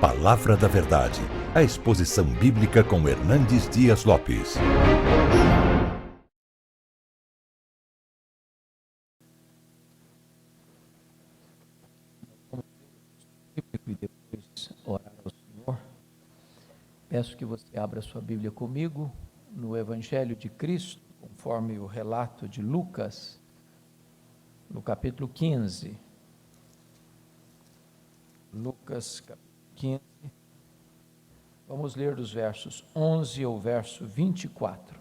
Palavra da Verdade, a exposição bíblica com Hernandes Dias Lopes. E depois orar ao Senhor. Peço que você abra sua Bíblia comigo no Evangelho de Cristo, conforme o relato de Lucas, no capítulo 15. Lucas, capítulo 15. Vamos ler dos versos 11 ao verso 24.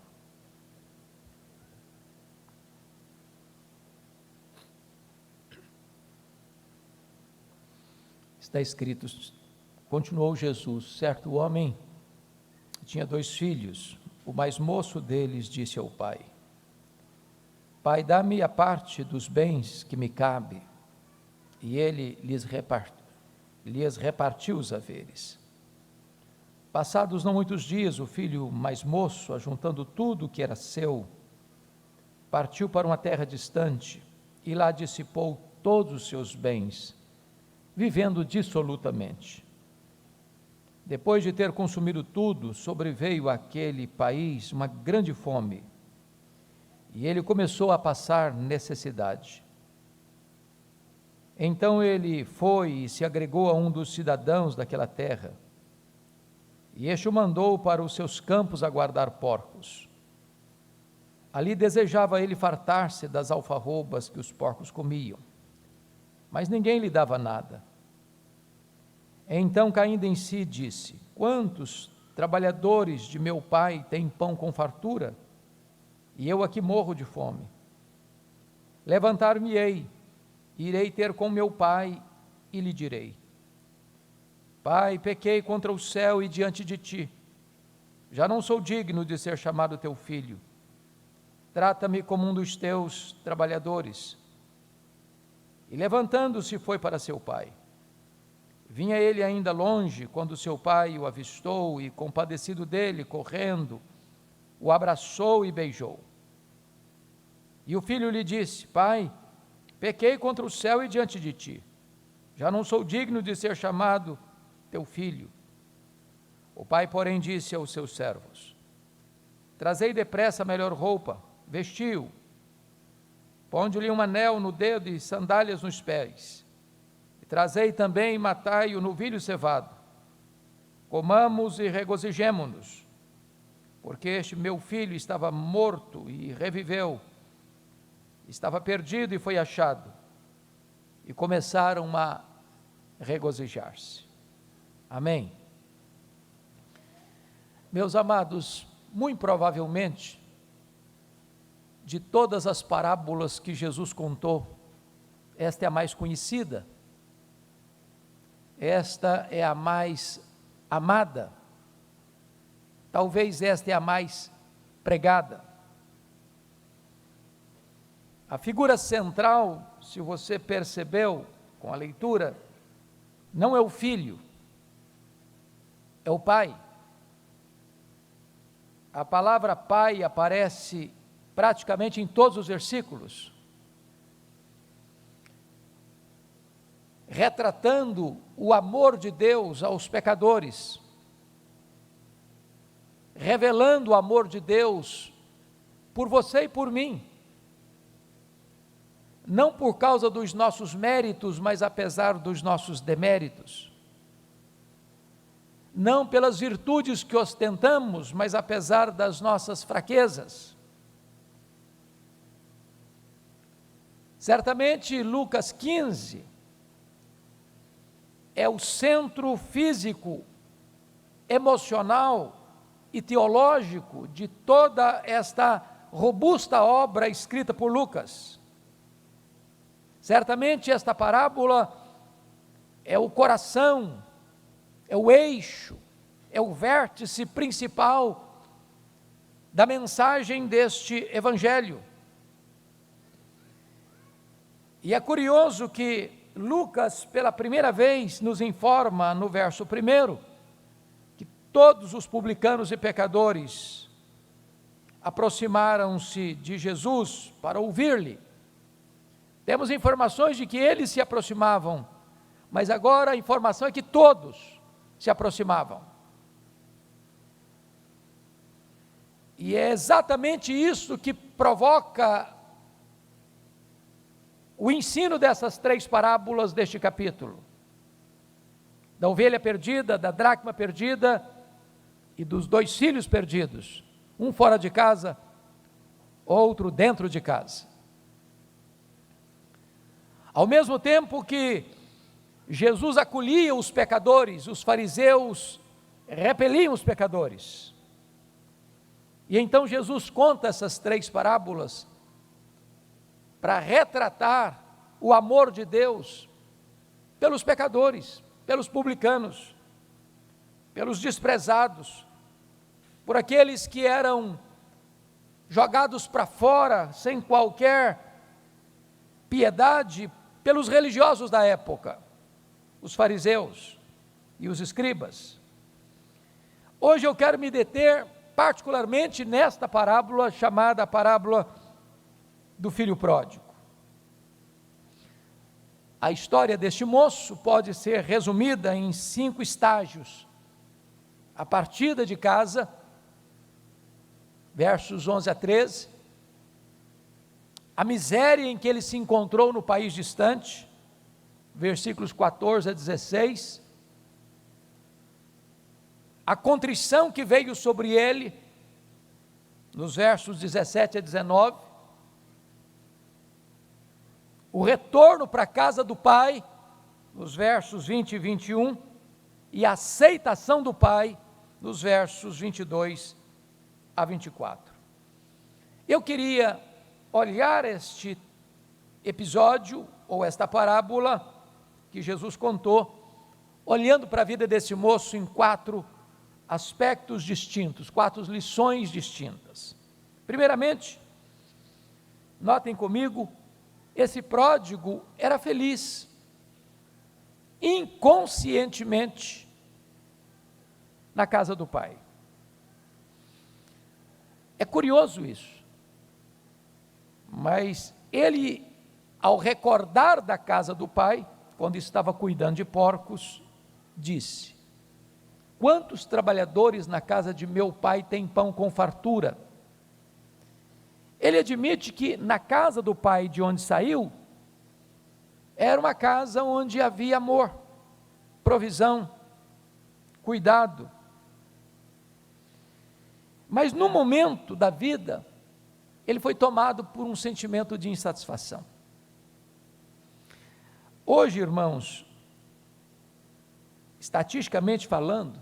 Está escrito: continuou Jesus, certo homem tinha 2 filhos. O mais moço deles disse ao pai: Pai, dá-me a parte dos bens que me cabe. E ele lhes repartiu os haveres. Passados não muitos dias, o filho mais moço, ajuntando tudo o que era seu, partiu para uma terra distante e lá dissipou todos os seus bens, vivendo dissolutamente. Depois de ter consumido tudo, sobreveio àquele país uma grande fome, e ele começou a passar necessidade. Então ele foi e se agregou a um dos cidadãos daquela terra, e este o mandou para os seus campos a guardar porcos. Ali desejava ele fartar-se das alfarrobas que os porcos comiam, mas ninguém lhe dava nada. Então, caindo em si, disse: Quantos trabalhadores de meu pai têm pão com fartura, e eu aqui morro de fome? Levantar-me-ei, irei ter com meu pai, e lhe direi: Pai, pequei contra o céu e diante de ti. Já não sou digno de ser chamado teu filho. Trata-me como um dos teus trabalhadores. E levantando-se foi para seu pai. Vinha ele ainda longe, quando seu pai o avistou e, compadecido dele, correndo, o abraçou e beijou. E o filho lhe disse: Pai, pequei contra o céu e diante de ti. Já não sou digno de ser chamado teu filho. O pai, porém, disse aos seus servos: Trazei depressa a melhor roupa, vestiu, ponde-lhe um anel no dedo e sandálias nos pés. Trazei também e matai o novilho cevado. Comamos e regozijemo-nos, porque este meu filho estava morto e reviveu, estava perdido e foi achado. E começaram a regozijar-se. Amém. Meus amados, muito provavelmente, de todas as parábolas que Jesus contou, esta é a mais conhecida. Esta é a mais amada, talvez esta é a mais pregada. A figura central, se você percebeu com a leitura, não é o filho, é o pai. A palavra pai aparece praticamente em todos os versículos, retratando o amor de Deus aos pecadores, revelando o amor de Deus por você e por mim, não por causa dos nossos méritos, mas apesar dos nossos deméritos, não pelas virtudes que ostentamos, mas apesar das nossas fraquezas. Certamente Lucas 15 é o centro físico, emocional e teológico de toda esta robusta obra escrita por Lucas. Certamente esta parábola é o coração, é o eixo, é o vértice principal da mensagem deste evangelho. E é curioso que Lucas, pela primeira vez, nos informa no verso 1, que todos os publicanos e pecadores aproximaram-se de Jesus para ouvir-lhe. Temos informações de que eles se aproximavam, mas agora a informação é que todos, se aproximavam. E é exatamente isso que provoca o ensino dessas 3 parábolas deste capítulo: da ovelha perdida, da dracma perdida e dos 2 filhos perdidos, um fora de casa, outro dentro de casa. Ao mesmo tempo que Jesus acolhia os pecadores, os fariseus repeliam os pecadores. E então Jesus conta essas 3 parábolas para retratar o amor de Deus pelos pecadores, pelos publicanos, pelos desprezados, por aqueles que eram jogados para fora sem qualquer piedade, pelos religiosos da época, os fariseus e os escribas. Hoje eu quero me deter particularmente nesta parábola chamada a parábola do filho pródigo. A história deste moço pode ser resumida em 5 estágios: a partida de casa, versos 11 a 13, a miséria em que ele se encontrou no país distante, versículos 14 a 16, a contrição que veio sobre ele, nos versos 17 a 19, o retorno para a casa do pai, nos versos 20 e 21, e a aceitação do pai, nos versos 22 a 24. Eu queria olhar este episódio, ou esta parábola que Jesus contou, olhando para a vida desse moço em 4 aspectos distintos, 4 lições distintas. Primeiramente, notem comigo, esse pródigo era feliz, inconscientemente, na casa do pai. É curioso isso, mas ele, ao recordar da casa do pai, quando estava cuidando de porcos, disse: quantos trabalhadores na casa de meu pai têm pão com fartura? Ele admite que na casa do pai de onde saiu, era uma casa onde havia amor, provisão, cuidado. Mas no momento da vida, ele foi tomado por um sentimento de insatisfação. Hoje, irmãos, estatisticamente falando,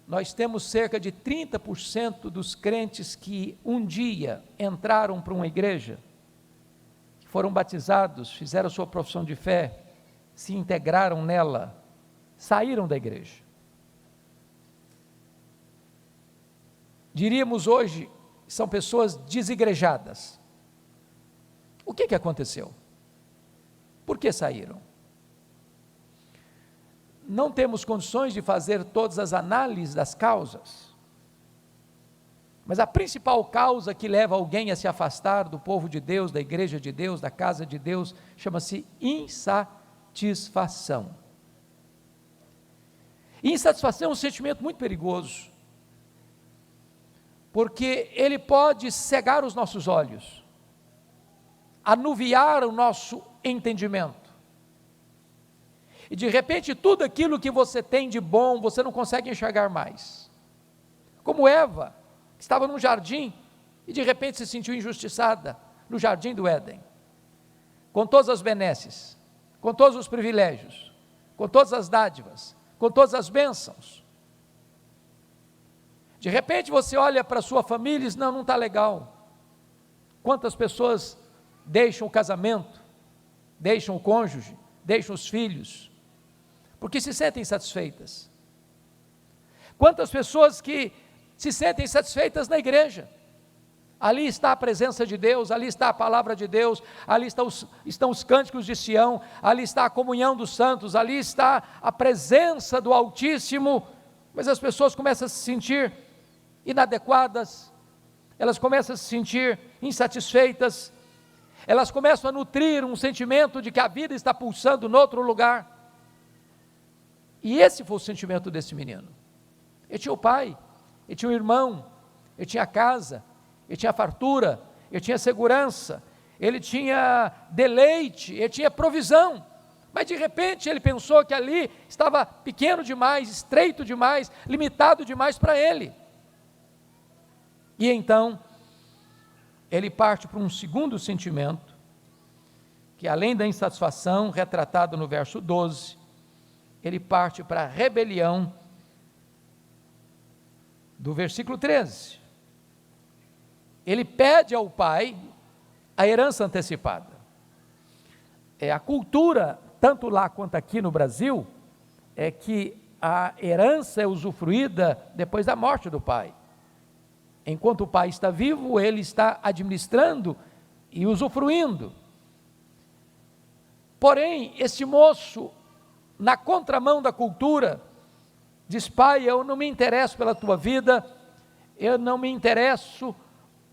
nós temos cerca de 30% dos crentes que um dia entraram para uma igreja, que foram batizados, fizeram sua profissão de fé, se integraram nela, saíram da igreja. Diríamos hoje, são pessoas desigrejadas. O que aconteceu? Por que saíram? Não temos condições de fazer todas as análises das causas, mas a principal causa que leva alguém a se afastar do povo de Deus, da igreja de Deus, da casa de Deus, chama-se insatisfação. E insatisfação é um sentimento muito perigoso, porque ele pode cegar os nossos olhos, anuviar o nosso entendimento, e de repente tudo aquilo que você tem de bom, você não consegue enxergar mais. Como Eva, que estava num jardim, e de repente se sentiu injustiçada, no jardim do Éden, com todas as benesses, com todos os privilégios, com todas as dádivas, com todas as bênçãos. De repente você olha para a sua família e diz: não está legal. Quantas pessoas deixam o casamento, deixam o cônjuge, deixam os filhos, porque se sentem insatisfeitas. Quantas pessoas que se sentem insatisfeitas na igreja, ali está a presença de Deus, ali está a palavra de Deus, ali estão os cânticos de Sião, ali está a comunhão dos santos, ali está a presença do Altíssimo, mas as pessoas começam a se sentir inadequadas, elas começam a se sentir insatisfeitas, elas começam a nutrir um sentimento de que a vida está pulsando em outro lugar. E esse foi o sentimento desse menino. Ele tinha o pai, ele tinha o irmão, ele tinha a casa, ele tinha fartura, ele tinha segurança, ele tinha deleite, ele tinha provisão. Mas de repente ele pensou que ali estava pequeno demais, estreito demais, limitado demais para ele. E então ele parte para um segundo sentimento, que além da insatisfação, retratado no verso 12, ele parte para a rebelião, do versículo 13. Ele pede ao pai a herança antecipada. A cultura, tanto lá quanto aqui no Brasil, é que a herança é usufruída depois da morte do pai. Enquanto o pai está vivo, ele está administrando e usufruindo. Porém, este moço, na contramão da cultura, diz: pai, eu não me interesso pela tua vida, eu não me interesso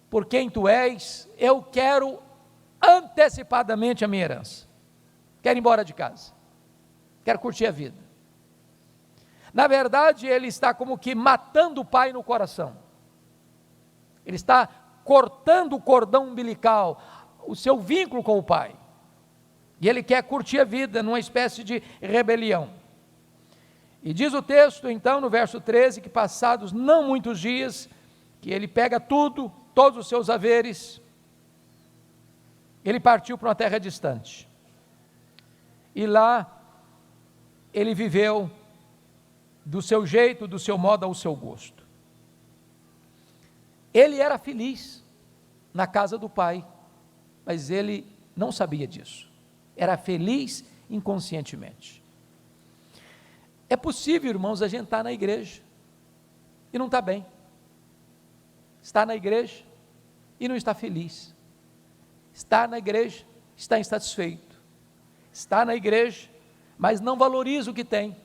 por quem tu és, eu quero antecipadamente a minha herança, quero ir embora de casa, quero curtir a vida. Na verdade, ele está como que matando o pai no coração, ele está cortando o cordão umbilical, o seu vínculo com o pai, e ele quer curtir a vida numa espécie de rebelião. E diz o texto então no verso 13, que passados não muitos dias, que ele pega tudo, todos os seus haveres, ele partiu para uma terra distante, e lá ele viveu do seu jeito, do seu modo, ao seu gosto. Ele era feliz na casa do pai, mas ele não sabia disso, era feliz inconscientemente. É possível, irmãos, a gente estar na igreja e não está bem, está na igreja e não está feliz, está na igreja, está insatisfeito, está na igreja, mas não valoriza o que tem.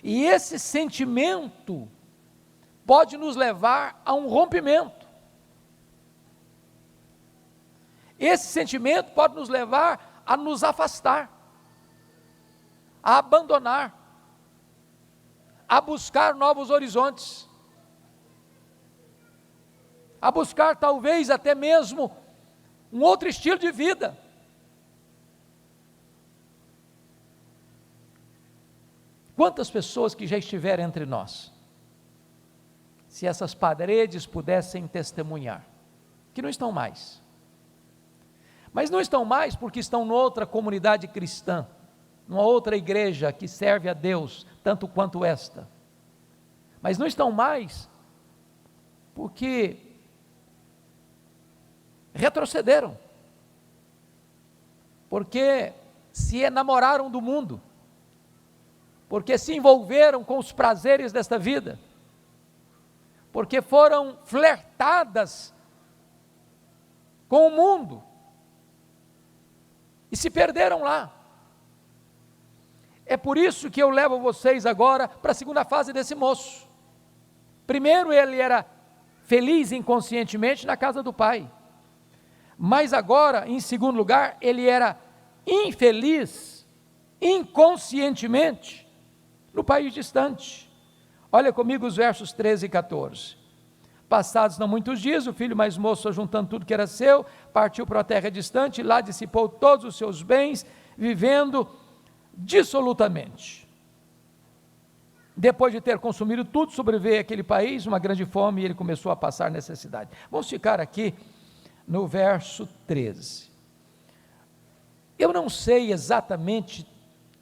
E esse sentimento pode nos levar a um rompimento. Esse sentimento pode nos levar a nos afastar, a abandonar, a buscar novos horizontes, a buscar talvez até mesmo um outro estilo de vida. Quantas pessoas que já estiveram entre nós, se essas paredes pudessem testemunhar, que não estão mais, mas não estão mais porque estão noutra comunidade cristã, numa outra igreja que serve a Deus, tanto quanto esta, mas não estão mais porque retrocederam, porque se enamoraram do mundo, porque se envolveram com os prazeres desta vida, porque foram flertadas com o mundo, e se perderam lá. É por isso que eu levo vocês agora para a segunda fase desse moço. Primeiro, ele era feliz inconscientemente na casa do pai, mas agora, em segundo lugar, ele era infeliz inconscientemente no país distante. Olha comigo os versos 13 e 14. Passados não muitos dias, o filho mais moço, juntando tudo que era seu, partiu para a terra distante, e lá dissipou todos os seus bens, vivendo dissolutamente. Depois de ter consumido tudo, sobreveio àquele país uma grande fome, e ele começou a passar necessidade. Vamos ficar aqui no verso 13. Eu não sei exatamente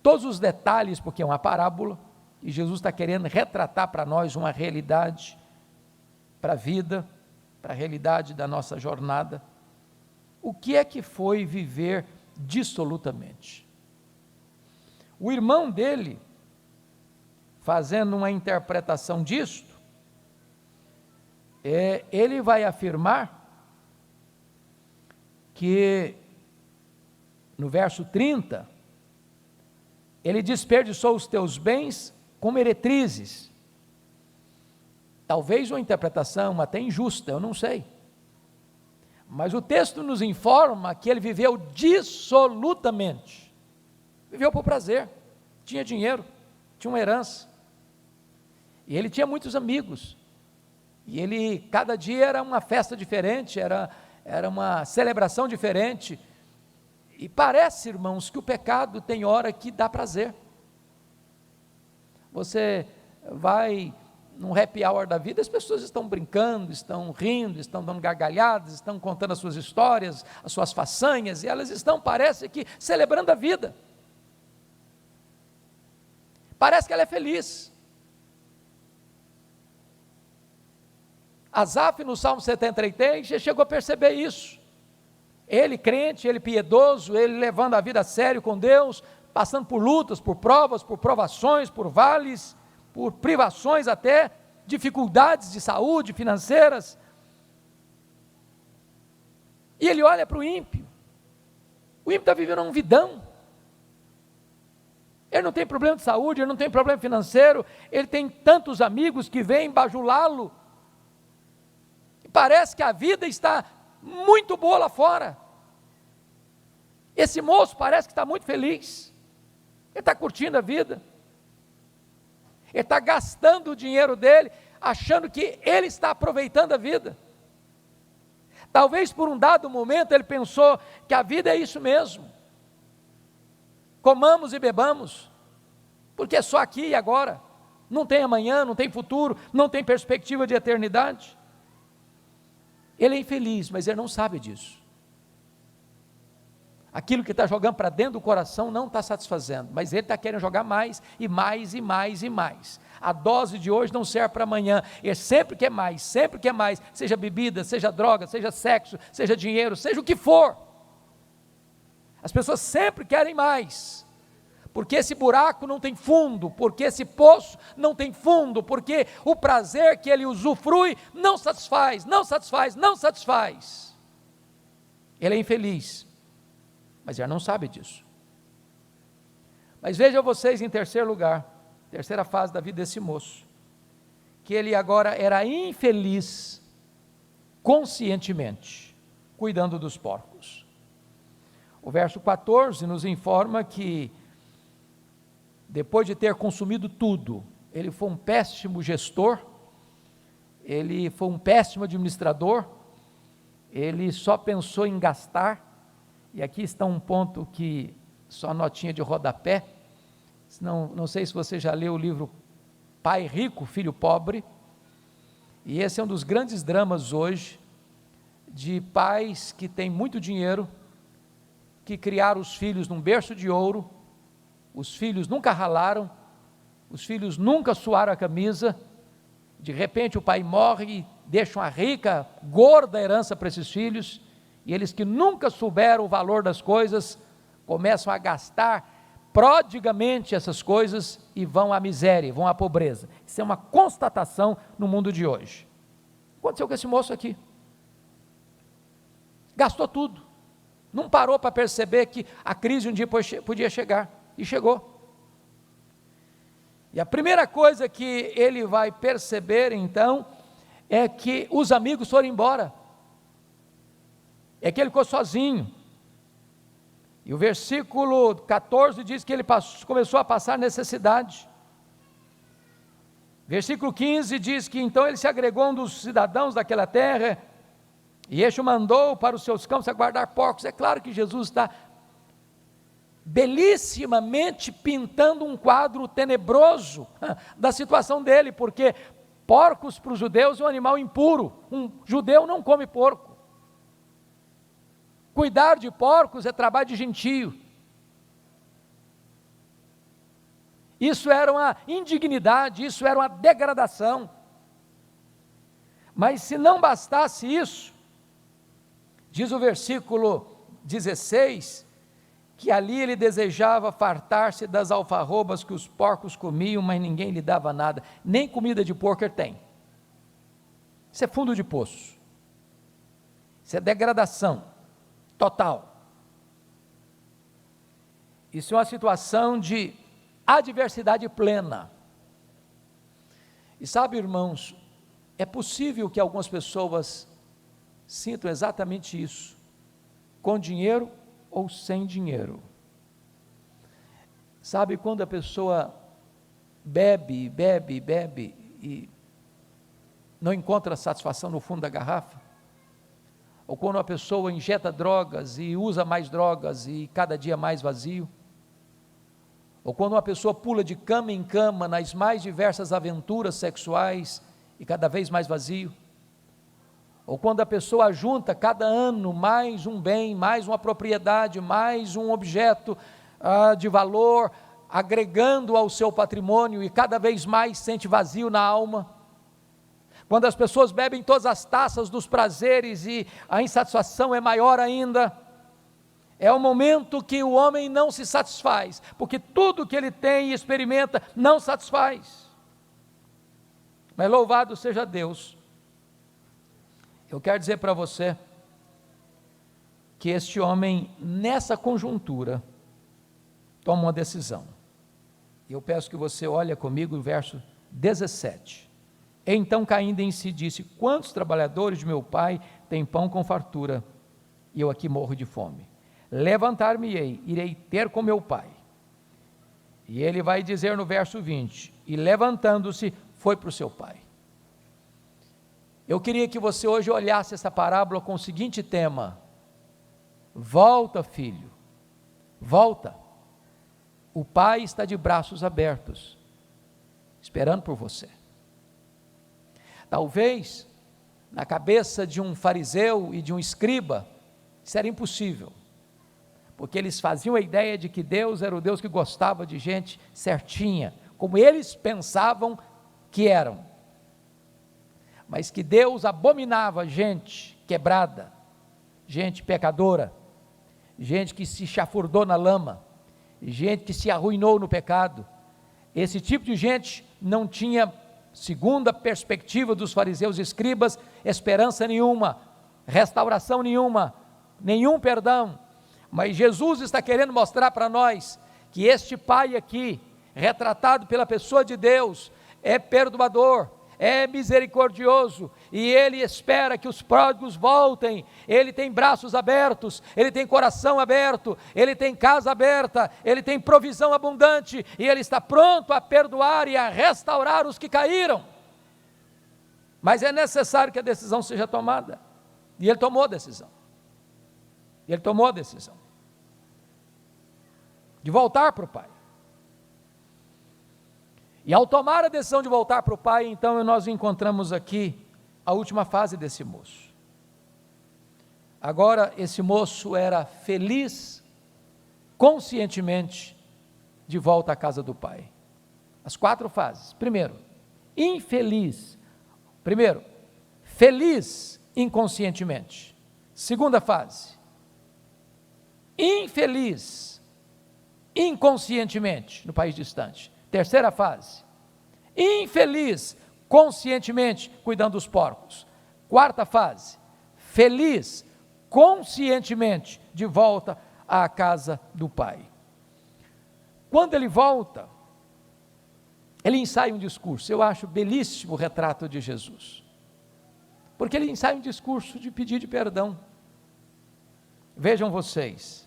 todos os detalhes, porque é uma parábola, e Jesus está querendo retratar para nós uma realidade, para a vida, para a realidade da nossa jornada. O que é que foi viver dissolutamente? O irmão dele, fazendo uma interpretação disto, ele vai afirmar que, no verso 30, ele desperdiçou os teus bens com meretrizes. Talvez uma interpretação até injusta, eu não sei. Mas o texto nos informa que ele viveu dissolutamente. Viveu por prazer, tinha dinheiro, tinha uma herança, e ele tinha muitos amigos, e ele, cada dia era uma festa diferente, era uma celebração diferente, e parece, irmãos, que o pecado tem hora que dá prazer. Você vai num happy hour da vida, as pessoas estão brincando, estão rindo, estão dando gargalhadas, estão contando as suas histórias, as suas façanhas, e elas estão, parece que, celebrando a vida. Parece que ela é feliz. Asaf, no Salmo 73, já chegou a perceber isso. Ele crente, ele piedoso, ele levando a vida a sério com Deus, passando por lutas, por provas, por provações, por vales, por privações até, dificuldades de saúde, financeiras. E ele olha para o ímpio. O ímpio está vivendo um vidão. Ele não tem problema de saúde, ele não tem problema financeiro, ele tem tantos amigos que vêm bajulá-lo. E parece que a vida está muito boa lá fora. Esse moço parece que está muito feliz. Ele está curtindo a vida. Ele está gastando o dinheiro dele, achando que ele está aproveitando a vida. Talvez por um dado momento ele pensou que a vida é isso mesmo. Comamos e bebamos, porque é só aqui e agora. Não tem amanhã, não tem futuro, não tem perspectiva de eternidade. Ele é infeliz, mas ele não sabe disso. Aquilo que está jogando para dentro do coração não está satisfazendo, mas ele está querendo jogar mais, e mais, e mais, e mais. A dose de hoje não serve para amanhã, ele sempre quer mais, seja bebida, seja droga, seja sexo, seja dinheiro, seja o que for. As pessoas sempre querem mais, porque esse buraco não tem fundo, porque esse poço não tem fundo, porque o prazer que ele usufrui não satisfaz. Ele é infeliz, mas ele não sabe disso. Mas vejam vocês, em terceiro lugar, terceira fase da vida desse moço, que ele agora era infeliz conscientemente, cuidando dos porcos. O verso 14 nos informa que, depois de ter consumido tudo, ele foi um péssimo gestor, ele foi um péssimo administrador, ele só pensou em gastar. E aqui está um ponto que só notinha de rodapé. Não sei se você já leu o livro Pai Rico, Filho Pobre, e esse é um dos grandes dramas hoje, de pais que têm muito dinheiro, que criaram os filhos num berço de ouro, os filhos nunca ralaram, os filhos nunca suaram a camisa, de repente o pai morre e deixa uma rica, gorda herança para esses filhos, e eles que nunca souberam o valor das coisas, começam a gastar prodigamente essas coisas e vão à miséria, vão à pobreza. Isso é uma constatação no mundo de hoje. Aconteceu com esse moço aqui. Gastou tudo. Não parou para perceber que a crise um dia podia chegar. E chegou. E a primeira coisa que ele vai perceber então, é que os amigos foram embora. É que ele ficou sozinho. E o versículo 14 diz que ele começou a passar necessidade. Versículo 15 diz que então ele se agregou a um dos cidadãos daquela terra, e este o mandou para os seus campos a guardar porcos. É claro que Jesus está belissimamente pintando um quadro tenebroso da situação dele, porque porcos para os judeus é um animal impuro, um judeu não come porco. Cuidar de porcos é trabalho de gentio. Isso era uma indignidade, isso era uma degradação. Mas se não bastasse isso, diz o versículo 16, que ali ele desejava fartar-se das alfarrobas que os porcos comiam, mas ninguém lhe dava nada, nem comida de porco ele tem. Isso é fundo de poço, isso é degradação total. Isso é uma situação de adversidade plena. E sabe, irmãos, é possível que algumas pessoas sintam exatamente isso, com dinheiro ou sem dinheiro. Sabe quando a pessoa bebe e não encontra satisfação no fundo da garrafa? Ou quando a pessoa injeta drogas e usa mais drogas e cada dia mais vazio? Ou quando uma pessoa pula de cama em cama nas mais diversas aventuras sexuais e cada vez mais vazio? Ou quando a pessoa junta cada ano mais um bem, mais uma propriedade, mais um objeto de valor, agregando ao seu patrimônio e cada vez mais sente vazio na alma? Quando as pessoas bebem todas as taças dos prazeres e a insatisfação é maior ainda, é o momento que o homem não se satisfaz, porque tudo que ele tem e experimenta não satisfaz. Mas louvado seja Deus, eu quero dizer para você, que este homem, nessa conjuntura, toma uma decisão. E eu peço que você olhe comigo o verso 17. Então caindo em si disse: quantos trabalhadores de meu pai têm pão com fartura, e eu aqui morro de fome? Levantar-me-ei, irei ter com meu pai. E ele vai dizer no verso 20, e levantando-se, foi para o seu pai. Eu queria que você hoje olhasse essa parábola com o seguinte tema: volta, filho, volta. O pai está de braços abertos, esperando por você. Talvez, na cabeça de um fariseu e de um escriba, isso era impossível, porque eles faziam a ideia de que Deus era o Deus que gostava de gente certinha, como eles pensavam que eram, mas que Deus abominava gente quebrada, gente pecadora, gente que se chafurdou na lama, gente que se arruinou no pecado. Esse tipo de gente não tinha, segundo a perspectiva dos fariseus e escribas, esperança nenhuma, restauração nenhuma, nenhum perdão. Mas Jesus está querendo mostrar para nós que este pai aqui, retratado pela pessoa de Deus, é perdoador, é misericordioso, e ele espera que os pródigos voltem. Ele tem braços abertos, ele tem coração aberto, ele tem casa aberta, ele tem provisão abundante, e ele está pronto a perdoar e a restaurar os que caíram. Mas é necessário que a decisão seja tomada, e ele tomou a decisão, de voltar para o pai. E ao tomar a decisão de voltar para o pai, então nós encontramos aqui a última fase desse moço. Agora esse moço era feliz, conscientemente, de volta à casa do pai. As 4 fases. Primeiro, infeliz. Primeiro, feliz inconscientemente. Segunda fase, infeliz inconscientemente no país distante. Terceira fase, infeliz conscientemente cuidando dos porcos. Quarta fase, feliz conscientemente de volta à casa do pai. Quando ele volta, ele ensaia um discurso. Eu acho belíssimo o retrato de Jesus, porque ele ensaia um discurso de pedir de perdão. Vejam vocês,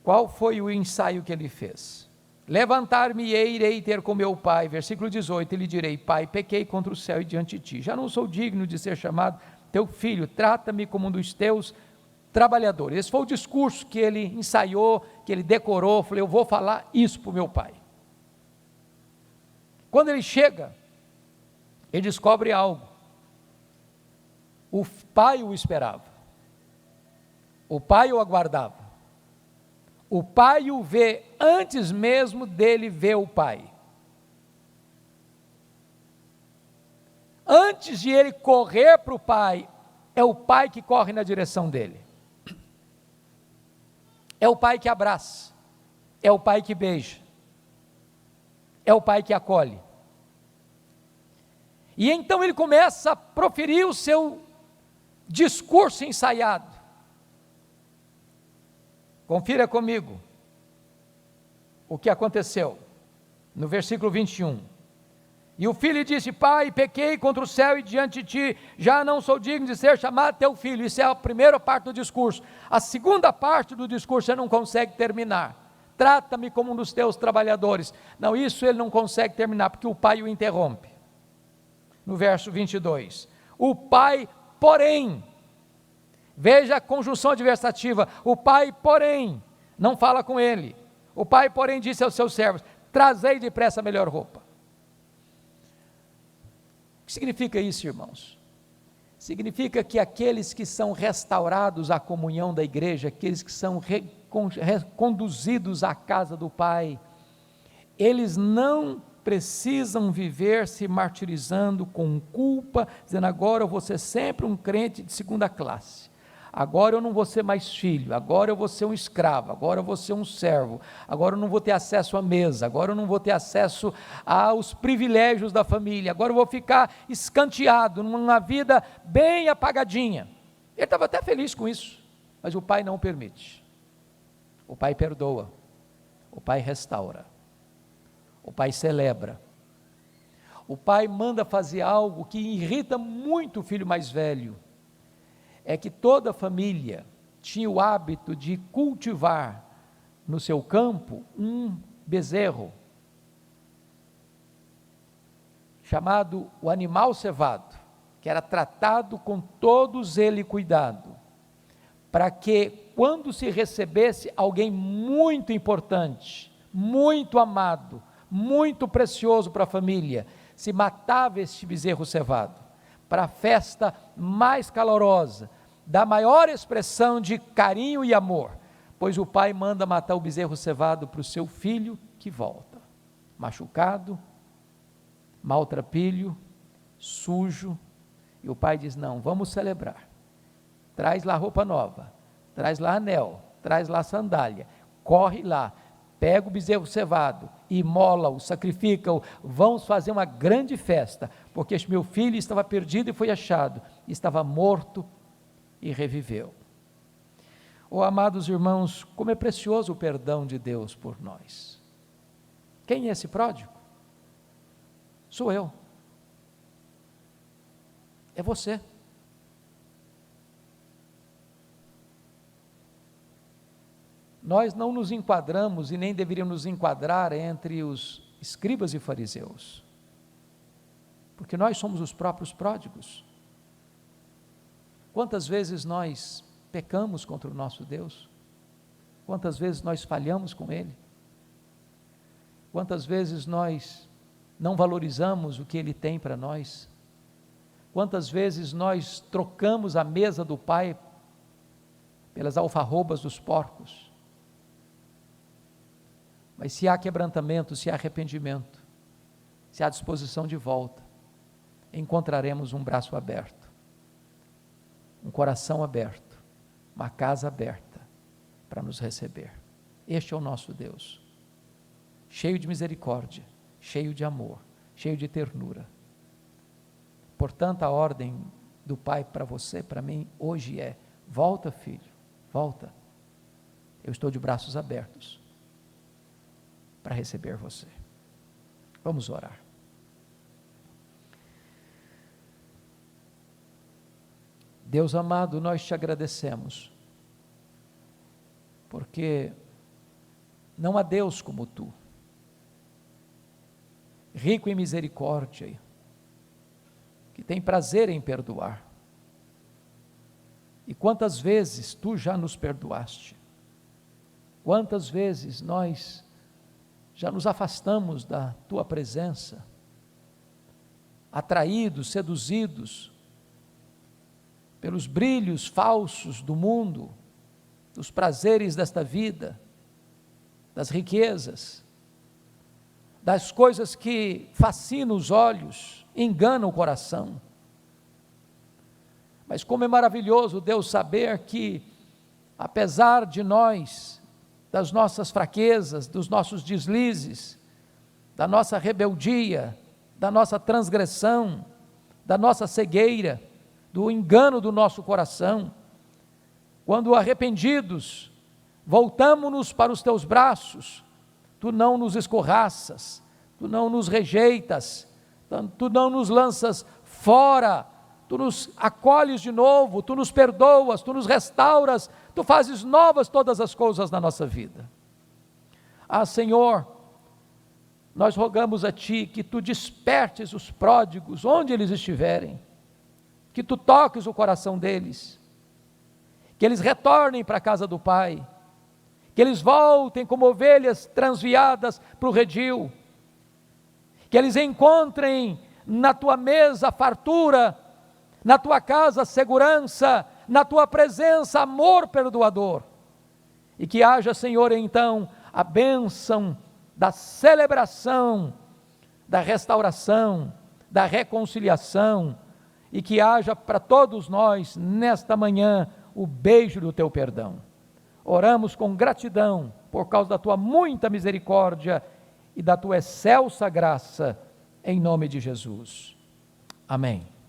qual foi o ensaio que ele fez? Levantar-me-ei, irei ter com meu pai, versículo 18, ele direi: pai, pequei contra o céu e diante de ti, já não sou digno de ser chamado teu filho, trata-me como um dos teus trabalhadores. Esse foi o discurso que ele ensaiou, que ele decorou. Falei, eu vou falar isso para o meu pai. Quando ele chega, ele descobre algo. O pai o esperava, o pai o aguardava, o pai o vê antes mesmo dele ver o pai. Antes de ele correr para o pai, é o pai que corre na direção dele. É o pai que abraça, é o pai que beija, é o pai que acolhe. E então ele começa a proferir o seu discurso ensaiado. Confira comigo o que aconteceu no versículo 21. E o filho disse: pai, pequei contra o céu e diante de ti, já não sou digno de ser chamado teu filho. Isso é a primeira parte do discurso. A segunda parte do discurso você não consegue terminar. trata-me como um dos teus trabalhadores. Não, isso ele não consegue terminar, porque o pai o interrompe. No verso 22, o pai, porém, veja a conjunção adversativa, o pai, porém, não fala com ele. O pai, porém, disse aos seus servos: trazei depressa a melhor roupa. O que significa isso, irmãos? Significa que aqueles que são restaurados à comunhão da igreja, aqueles que são reconduzidos à casa do Pai, eles não precisam viver se martirizando com culpa, dizendo: agora eu vou ser sempre um crente de segunda classe, agora eu não vou ser mais filho, agora eu vou ser um escravo, agora eu vou ser um servo, agora eu não vou ter acesso à mesa, agora eu não vou ter acesso aos privilégios da família, agora eu vou ficar escanteado, numa vida bem apagadinha. Ele estava até feliz com isso, mas o pai não permite. O pai perdoa, o pai restaura, o pai celebra, o pai manda fazer algo que irrita muito o filho mais velho. É que toda a família tinha o hábito de cultivar no seu campo um bezerro, chamado o animal cevado, que era tratado com todos ele cuidado, para que quando se recebesse alguém muito importante, muito amado, muito precioso para a família, se matava este bezerro cevado, para a festa mais calorosa, da maior expressão de carinho e amor, pois o pai manda matar o bezerro cevado para o seu filho que volta, machucado, maltrapilho, sujo, e o pai diz: não, vamos celebrar, traz lá roupa nova, traz lá anel, traz lá sandália, corre lá, pega o bezerro cevado, imola-o, sacrifica-o, vamos fazer uma grande festa, porque este meu filho estava perdido e foi achado, estava morto e reviveu. Oh, amados irmãos, como é precioso o perdão de Deus por nós. Quem é esse pródigo? Sou eu. É você. Nós não nos enquadramos e nem deveríamos nos enquadrar entre os escribas e fariseus, porque nós somos os próprios pródigos. Quantas vezes nós pecamos contra o nosso Deus? Quantas vezes nós falhamos com Ele? Quantas vezes nós não valorizamos o que Ele tem para nós? Quantas vezes nós trocamos a mesa do Pai pelas alfarrobas dos porcos? Mas se há quebrantamento, se há arrependimento, se há disposição de volta, encontraremos um braço aberto, um coração aberto, uma casa aberta para nos receber. Este é o nosso Deus, cheio de misericórdia, cheio de amor, cheio de ternura. Portanto, a ordem do Pai para você, para mim, hoje é: volta, filho, volta. Eu estou de braços abertos para receber você. Vamos orar. Deus amado, nós te agradecemos, porque não há Deus como tu, rico em misericórdia, que tem prazer em perdoar. E quantas vezes tu já nos perdoaste, quantas vezes nós já nos afastamos da tua presença, atraídos, seduzidos pelos brilhos falsos do mundo, dos prazeres desta vida, das riquezas, das coisas que fascinam os olhos, enganam o coração. Mas como é maravilhoso, Deus, saber que, apesar de nós, das nossas fraquezas, dos nossos deslizes, da nossa rebeldia, da nossa transgressão, da nossa cegueira, do engano do nosso coração, quando arrependidos, voltamo-nos para os teus braços, tu não nos escorraças, tu não nos rejeitas, tu não nos lanças fora, tu nos acolhes de novo, tu nos perdoas, tu nos restauras, tu fazes novas todas as coisas na nossa vida. Senhor, nós rogamos a Ti que Tu despertes os pródigos, onde eles estiverem, que Tu toques o coração deles, que eles retornem para a casa do Pai, que eles voltem como ovelhas transviadas para o redil, que eles encontrem na Tua mesa fartura, na Tua casa segurança, na Tua presença amor perdoador, e que haja, Senhor, então, a bênção da celebração, da restauração, da reconciliação, e que haja para todos nós, nesta manhã, o beijo do Teu perdão. Oramos com gratidão, por causa da Tua muita misericórdia e da Tua excelsa graça, em nome de Jesus. Amém.